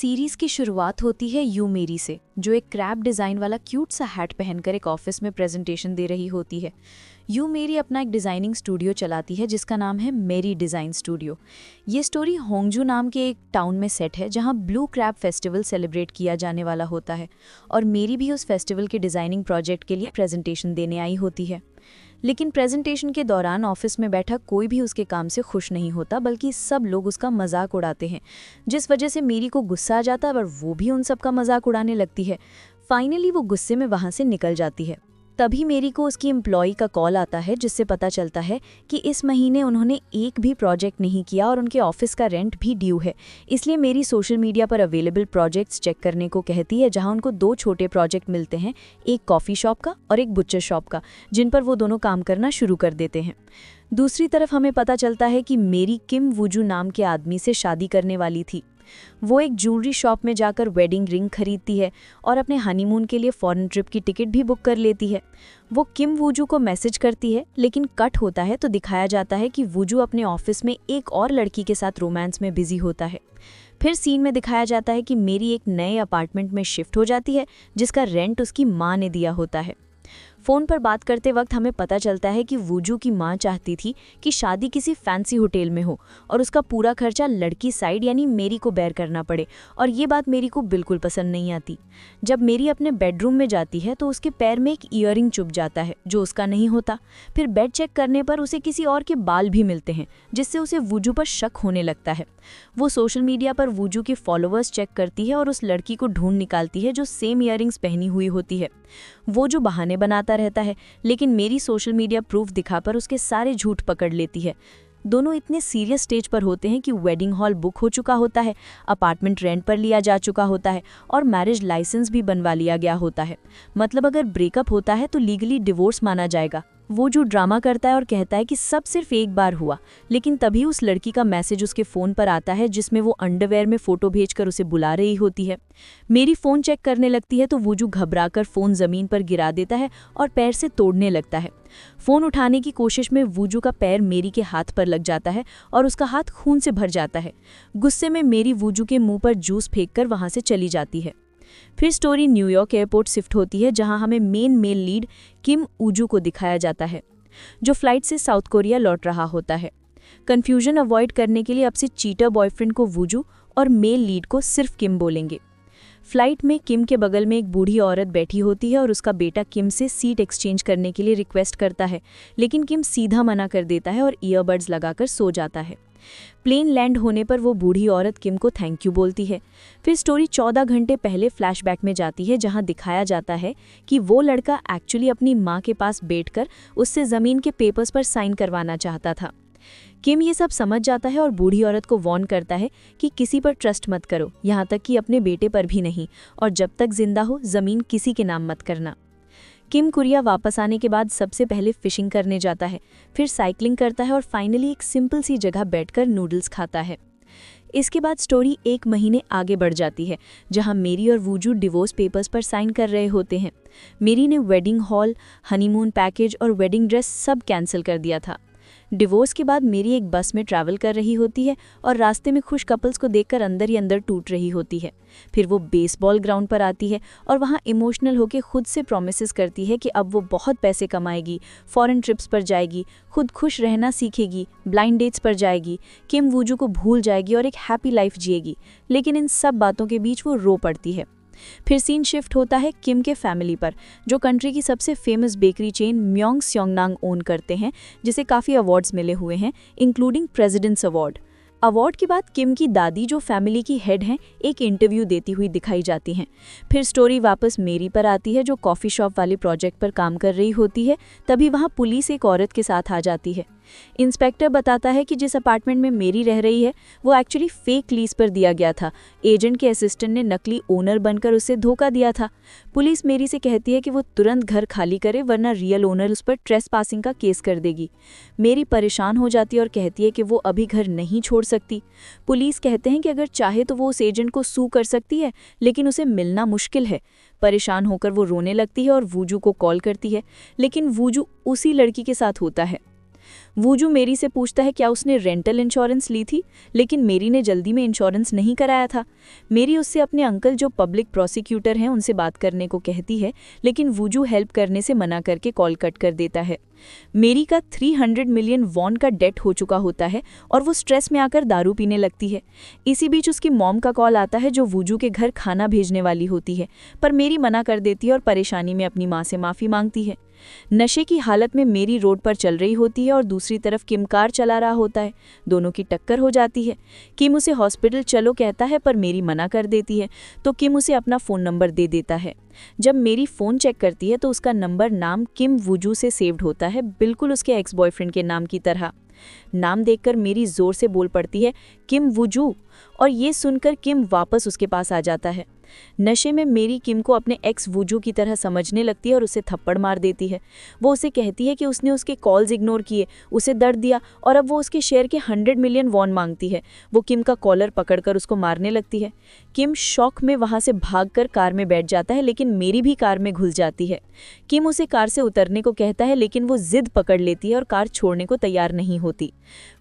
Series की शुरुआत होती है यू मेरी से, जो एक क्रैब डिज़ाइन वाला क्यूट सा हैट पहनकर एक ऑफिस में प्रेजेंटेशन दे रही होती है। यू मेरी अपना एक डिज़ाइनिंग स्टूडियो चलाती है जिसका नाम है मेरी डिज़ाइन स्टूडियो। ये स्टोरी होंगजू नाम के एक टाउन में सेट है जहाँ ब्लू क्रैब फेस्टिवल सेलिब्रेट किया जाने वाला होता है और मेरी भी उस फेस्टिवल के डिज़ाइनिंग प्रोजेक्ट के लिए प्रेजेंटेशन देने आई होती है। लेकिन प्रेजेंटेशन के दौरान ऑफिस में बैठा कोई भी उसके काम से खुश नहीं होता, बल्कि सब लोग उसका मजाक उड़ाते हैं, जिस वजह से मेरी को गुस्सा आ जाता है और वो भी उन सब का मजाक उड़ाने लगती है। फाइनली वो गुस्से में वहाँ से निकल जाती है। तभी मेरी को उसकी एम्प्लॉय का कॉल आता है जिससे पता चलता है कि इस महीने उन्होंने एक भी प्रोजेक्ट नहीं किया और उनके ऑफिस का रेंट भी ड्यू है। इसलिए मेरी सोशल मीडिया पर अवेलेबल प्रोजेक्ट्स चेक करने को कहती है, जहां उनको 2 छोटे प्रोजेक्ट मिलते हैं, एक कॉफ़ी शॉप का और एक बुच्चर शॉप का, जिन पर वो दोनों काम करना शुरू कर देते हैं। दूसरी तरफ हमें पता चलता है कि मेरी किम वूजू नाम के आदमी से शादी करने वाली थी। वो एक ज्वेलरी शॉप में जाकर वेडिंग रिंग खरीदती है और अपने हनीमून के लिए फॉरेन ट्रिप की टिकट भी बुक कर लेती है। वो किम वूजू को मैसेज करती है, लेकिन कट होता है तो दिखाया जाता है कि वूजू अपने ऑफिस में एक और लड़की के साथ रोमांस में बिजी होता है। फिर सीन में दिखाया जाता है कि मेरी एक नए अपार्टमेंट में शिफ्ट हो जाती है जिसका रेंट उसकी माँ ने दिया होता है। फ़ोन पर बात करते वक्त हमें पता चलता है कि वूजू की माँ चाहती थी कि शादी किसी फैंसी होटल में हो और उसका पूरा खर्चा लड़की साइड यानी मेरी को बेयर करना पड़े, और ये बात मेरी को बिल्कुल पसंद नहीं आती। जब मेरी अपने बेडरूम में जाती है तो उसके पैर में एक ईयरिंग चुभ जाता है जो उसका नहीं होता। फिर बेड चेक करने पर उसे किसी और के बाल भी मिलते हैं, जिससे उसे वूजू पर शक होने लगता है। वो सोशल मीडिया पर वूजू के फॉलोअर्स चेक करती है और उस लड़की को ढूंढ निकालती है जो सेम ईयरिंग्स पहनी हुई होती है। वो जो बहाने बनाता रहता है, लेकिन मेरी सोशल मीडिया प्रूफ दिखाकर उसके सारे झूठ पकड़ लेती है। दोनों इतने सीरियस स्टेज पर होते हैं कि वेडिंग हॉल बुक हो चुका होता है, अपार्टमेंट रेंट पर लिया जा चुका होता है और मैरिज लाइसेंस भी बनवा लिया गया होता है। मतलब अगर ब्रेकअप होता है तो लीगली डिवोर्स माना जाएगा। वो जो ड्रामा करता है और कहता है कि सब सिर्फ एक बार हुआ, लेकिन तभी उस लड़की का मैसेज उसके फ़ोन पर आता है जिसमें वो अंडरवेयर में फ़ोटो भेजकर उसे बुला रही होती है। मेरी फ़ोन चेक करने लगती है तो वूजू घबराकर फ़ोन ज़मीन पर गिरा देता है और पैर से तोड़ने लगता है। फ़ोन उठाने की कोशिश में वूजू का पैर मेरी के हाथ पर लग जाता है और उसका हाथ खून से भर जाता है। गुस्से में मेरी वूजू के मुंह पर जूस फेंककर वहाँ से चली जाती है। फिर स्टोरी न्यूयॉर्क एयरपोर्ट शिफ्ट होती है जहां हमें मेल लीड किम वूजू को दिखाया जाता है, जो फ्लाइट से साउथ कोरिया लौट रहा होता है। कंफ्यूजन अवॉइड करने के लिए अब से चीटर बॉयफ्रेंड को वूजू और मेल लीड को सिर्फ किम बोलेंगे। फ्लाइट में किम के बगल में एक बूढ़ी औरत बैठी होती है और उसका बेटा किम से सीट एक्सचेंज करने के लिए रिक्वेस्ट करता है, लेकिन किम सीधा मना कर देता है और ईयरबड्स लगाकर सो जाता है। प्लेन लैंड होने पर वो बूढ़ी औरत किम को थैंक यू बोलती है। फिर स्टोरी 14 घंटे पहले फ्लैशबैक में जाती है जहां दिखाया जाता है कि वो लड़का एक्चुअली अपनी माँ के पास बैठकर उससे ज़मीन के पेपर्स पर साइन करवाना चाहता था। किम ये सब समझ जाता है और बूढ़ी औरत को वार्न करता है कि किसी पर ट्रस्ट मत करो, यहाँ तक कि अपने बेटे पर भी नहीं, और जब तक जिंदा हो ज़मीन किसी के नाम मत करना। किम कोरिया वापस आने के बाद सबसे पहले फिशिंग करने जाता है, फिर साइकिलिंग करता है और फाइनली एक सिंपल सी जगह बैठकर नूडल्स खाता है। इसके बाद स्टोरी 1 महीने आगे बढ़ जाती है जहां मेरी और वूजू डिवोर्स पेपर्स पर साइन कर रहे होते हैं। मेरी ने वेडिंग हॉल, हनीमून पैकेज और वेडिंग ड्रेस सब कैंसिल कर दिया था। डिवोर्स के बाद मेरी एक बस में ट्रैवल कर रही होती है और रास्ते में खुश कपल्स को देखकर अंदर ही अंदर टूट रही होती है। फिर वो बेसबॉल ग्राउंड पर आती है और वहाँ इमोशनल होकर खुद से प्रॉमिसेस करती है कि अब वो बहुत पैसे कमाएगी, फॉरेन ट्रिप्स पर जाएगी, खुद खुश रहना सीखेगी, ब्लाइंड डेट्स पर जाएगी, किम वूजू को भूल जाएगी और एक हैप्पी लाइफ जिएगी। लेकिन इन सब बातों के बीच वो रो पड़ती है। फिर सीन शिफ्ट होता है किम के फैमिली पर, जो कंट्री की सबसे फेमस बेकरी चेन म्योंग स्योंगनांग ओन करते हैं, जिसे काफ़ी अवार्ड्स मिले हुए हैं, इंक्लूडिंग प्रेसिडेंट्स अवार्ड। अवार्ड के बाद किम की दादी, जो फैमिली की हेड हैं, एक इंटरव्यू देती हुई दिखाई जाती हैं। फिर स्टोरी वापस मेरी पर आती है जो कॉफ़ी शॉप वाले प्रोजेक्ट पर काम कर रही होती है। तभी वहाँ पुलिस एक औरत के साथ आ जाती है। इंस्पेक्टर बताता है कि जिस अपार्टमेंट में मेरी रह रही है वो एक्चुअली फेक लीज पर दिया गया था। एजेंट के असिस्टेंट ने नकली ओनर बनकर उसे धोखा दिया था। पुलिस मेरी से कहती है कि वो तुरंत घर खाली करे वरना रियल ओनर उस पर ट्रेसपासिंग का केस कर देगी। मेरी परेशान हो जाती है और कहती है कि वो अभी घर नहीं छोड़ सकती। पुलिस कहते हैं कि अगर चाहे तो वो उस एजेंट को सू कर सकती है, लेकिन उसे मिलना मुश्किल है। परेशान होकर वो रोने लगती है और वूजू को कॉल करती है, लेकिन वूजू उसी लड़की के साथ होता है। वूजू मेरी से पूछता है क्या उसने रेंटल इंश्योरेंस ली थी, लेकिन मेरी ने जल्दी में इंश्योरेंस नहीं कराया था। मेरी उससे अपने अंकल जो पब्लिक प्रोसिक्यूटर हैं उनसे बात करने को कहती है, लेकिन वूजू हेल्प करने से मना करके कॉल कट कर देता है। मेरी का 300 मिलियन वॉन का डेट हो चुका होता है और वो स्ट्रेस में आकर दारू पीने लगती है। इसी बीच उसकी मॉम का कॉल आता है जो वूजू के घर खाना भेजने वाली होती है, पर मेरी मना कर देती है और परेशानी में अपनी माँ से माफ़ी मांगती है। नशे की हालत में मेरी रोड पर चल रही होती है और दूसरी तरफ किम कार चला रहा होता है। दोनों की टक्कर हो जाती है। किम उसे हॉस्पिटल चलो कहता है पर मेरी मना कर देती है, तो किम उसे अपना फ़ोन नंबर दे देता है। जब मेरी फ़ोन चेक करती है तो उसका नंबर नाम किम वूजू से सेव्ड होता है, बिल्कुल उसके एक्स बॉयफ्रेंड के नाम की तरह। नाम देखकर मेरी ज़ोर से बोल पड़ती है किम वूजू, और ये सुनकर किम वापस उसके पास आ जाता है। नशे में मेरी किम को अपने एक्स वूजू की तरह समझने लगती है और उसे थप्पड़ मार देती है। वो उसे कहती है कि उसने उसके कॉल्स इग्नोर किए, उसे दर्द दिया और अब वो उसके शेयर के 100 मिलियन वॉन मांगती है। वो किम का कॉलर पकड़कर उसको मारने लगती है। किम शॉक में वहाँ से भागकर कार में बैठ जाता है, लेकिन मेरी भी कार में घुस जाती है। किम उसे कार से उतरने को कहता है, लेकिन वो जिद पकड़ लेती है और कार छोड़ने को तैयार नहीं होती।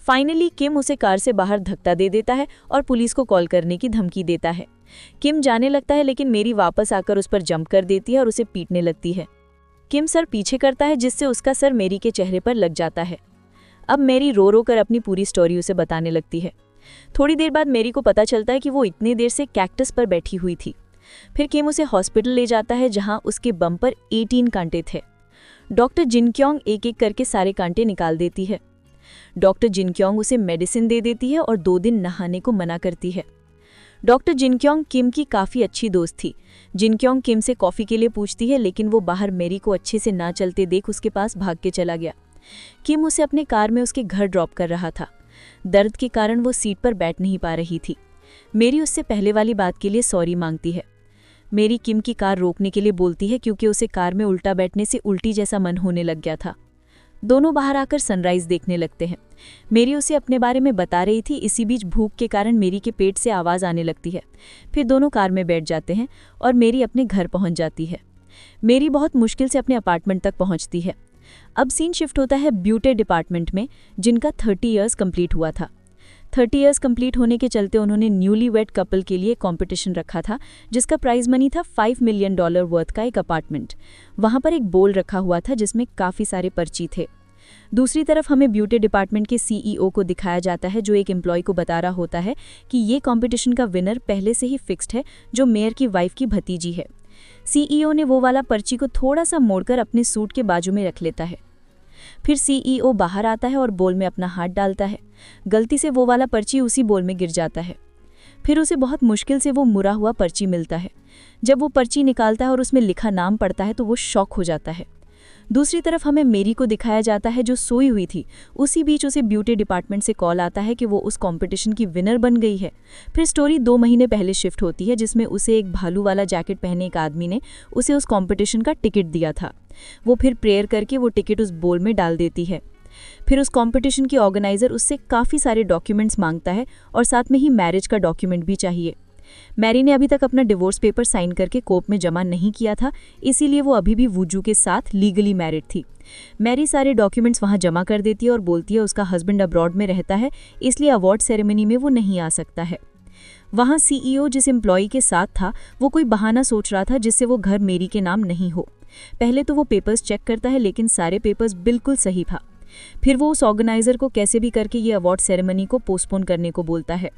फाइनली किम उसे कार से बाहर धक्का दे देता है और पुलिस को कॉल करने की धमकी देता है। किम जाने लगता है, लेकिन मेरी वापस आकर उस पर जंप कर देती है और उसे पीटने लगती है। किम सर पीछे करता है, जिससे उसका सर मेरी के चेहरे पर लग जाता है। अब मेरी रो रो कर अपनी पूरी स्टोरी उसे बताने लगती है। थोड़ी देर बाद मेरी को पता चलता है कि वो इतनी देर से कैक्टस पर बैठी हुई थी। फिर किम उसे हॉस्पिटल ले जाता है, जहां उसके बम पर 18 कांटे थे। डॉक्टर जिनक्योंग एक एक करके सारे कांटे निकाल देती है। डॉक्टर जिनक्योंग उसे मेडिसिन दे देती है और 2 दिन नहाने को मना करती है। डॉक्टर जिनक्योंग किम की काफ़ी अच्छी दोस्त थी। जिनक्योंग किम से कॉफ़ी के लिए पूछती है, लेकिन वो बाहर मेरी को अच्छे से ना चलते देख उसके पास भाग के चला गया। किम उसे अपने कार में उसके घर ड्रॉप कर रहा था। दर्द के कारण वो सीट पर बैठ नहीं पा रही थी। मेरी उससे पहले वाली बात के लिए सॉरी मांगती है। मेरी किम की कार रोकने के लिए बोलती है, क्योंकि उसे कार में उल्टा बैठने से उल्टी जैसा मन होने लग गया था। दोनों बाहर आकर सनराइज देखने लगते हैं। मेरी उसे अपने बारे में बता रही थी। इसी बीच भूख के कारण मेरी के पेट से आवाज़ आने लगती है। फिर दोनों कार में बैठ जाते हैं और मेरी अपने घर पहुंच जाती है। मेरी बहुत मुश्किल से अपने अपार्टमेंट तक पहुंचती है। अब सीन शिफ्ट होता है ब्यूटी डिपार्टमेंट में, जिनका 30 ईयर्स कंप्लीट हुआ था। 30 ईयर्स कंप्लीट होने के चलते उन्होंने न्यूली वेड कपल के लिए कंपटीशन रखा था, जिसका प्राइज मनी था $5 मिलियन वर्थ का एक अपार्टमेंट। वहां पर एक बोल रखा हुआ था जिसमें काफ़ी सारे पर्ची थे। दूसरी तरफ हमें ब्यूटी डिपार्टमेंट के सीईओ को दिखाया जाता है, जो एक एम्प्लॉय को बता रहा होता है कि ये कंपटीशन का विनर पहले से ही फिक्स्ड है, जो मेयर की वाइफ की भतीजी है। सीईओ ने वो वाला पर्ची को थोड़ा सा मोड़कर अपने सूट के बाजू में रख लेता है। फिर सीईओ बाहर आता है और बोल में अपना हाथ डालता है। गलती से वो वाला पर्ची उसी बोल में गिर जाता है। फिर उसे बहुत मुश्किल से वो मुड़ा हुआ पर्ची मिलता है। जब वो पर्ची निकालता है और उसमें लिखा नाम पढ़ता है तो वो शॉक हो जाता है। दूसरी तरफ हमें मेरी को दिखाया जाता है, जो सोई हुई थी। उसी बीच उसे ब्यूटी डिपार्टमेंट से कॉल आता है कि वो उस कंपटीशन की विनर बन गई है। फिर स्टोरी 2 महीने पहले शिफ्ट होती है, जिसमें उसे एक भालू वाला जैकेट पहने एक आदमी ने उसे उस कंपटीशन का टिकट दिया था। वो फिर प्रेयर करके वो टिकट उस बोल में डाल देती है। फिर उस कंपटीशन की ऑर्गेनाइजर उससे काफ़ी सारे डॉक्यूमेंट्स मांगता है और साथ में ही मैरिज का डॉक्यूमेंट भी चाहिए। मैरी ने अभी तक अपना डिवोर्स पेपर साइन करके कोर्ट में जमा नहीं किया था, इसीलिए वो अभी भी वूजू के साथ लीगली मैरिड थी। मैरी सारे डॉक्यूमेंट्स वहां जमा कर देती है और बोलती है उसका हस्बैंड अब्रॉड में रहता है, इसलिए अवार्ड सेरेमनी में वो नहीं आ सकता है। वहां सीईओ जिस एम्प्लॉई के साथ था वो कोई बहाना सोच रहा था जिससे वो घर मेरी के नाम नहीं हो। पहले तो वो पेपर्स चेक करता है, लेकिन सारे पेपर्स बिल्कुल सही था। फिर वो उस ऑर्गेनाइजर को कैसे भी करके ये अवार्ड सेरेमनी को पोस्टपोन करने को बोलता है।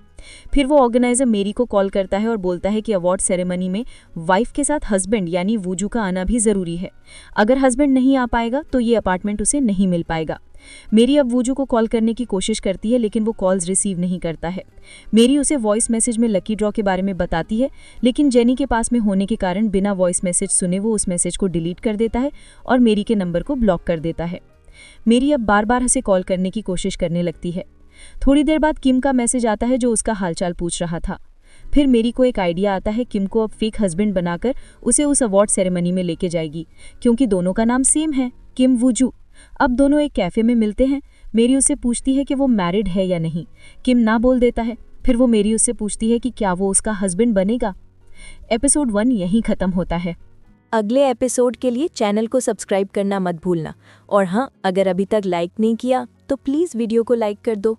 फिर वो ऑर्गेनाइजर मेरी को कॉल करता है और बोलता है कि अवार्ड सेरेमनी में वाइफ के साथ हस्बैंड यानी वूजू का आना भी ज़रूरी है। अगर हस्बैंड नहीं आ पाएगा तो ये अपार्टमेंट उसे नहीं मिल पाएगा। मेरी अब वूजू को कॉल करने की कोशिश करती है, लेकिन वो कॉल्स रिसीव नहीं करता है। मेरी उसे वॉइस मैसेज में लकी ड्रॉ के बारे में बताती है, लेकिन जेनी के पास में होने के कारण बिना वॉइस मैसेज सुने वो उस मैसेज को डिलीट कर देता है और मेरी के नंबर को ब्लॉक कर देता है। मेरी अब बार बार उसे कॉल करने की कोशिश करने लगती है। थोड़ी देर बाद किम का मैसेज आता है, जो उसका हालचाल पूछ रहा था। फिर मेरी को एक आइडिया आता है, किम को अब फेक हस्बैंड बनाकर उसे उस अवार्ड सेरेमनी में लेके जाएगी, क्योंकि दोनों का नाम सेम है, किम वूजू। अब दोनों एक कैफे में मिलते हैं। मेरी उससे पूछती है कि वो मैरिड है या नहीं। किम ना बोल देता है। फिर वो मेरी उससे पूछती है कि क्या वो उसका हस्बैंड बनेगा। एपिसोड 1 यहीं खत्म होता है। अगले एपिसोड के लिए चैनल को सब्सक्राइब करना मत भूलना। और हाँ, अगर अभी तक लाइक नहीं किया तो प्लीज़ वीडियो को लाइक कर दो।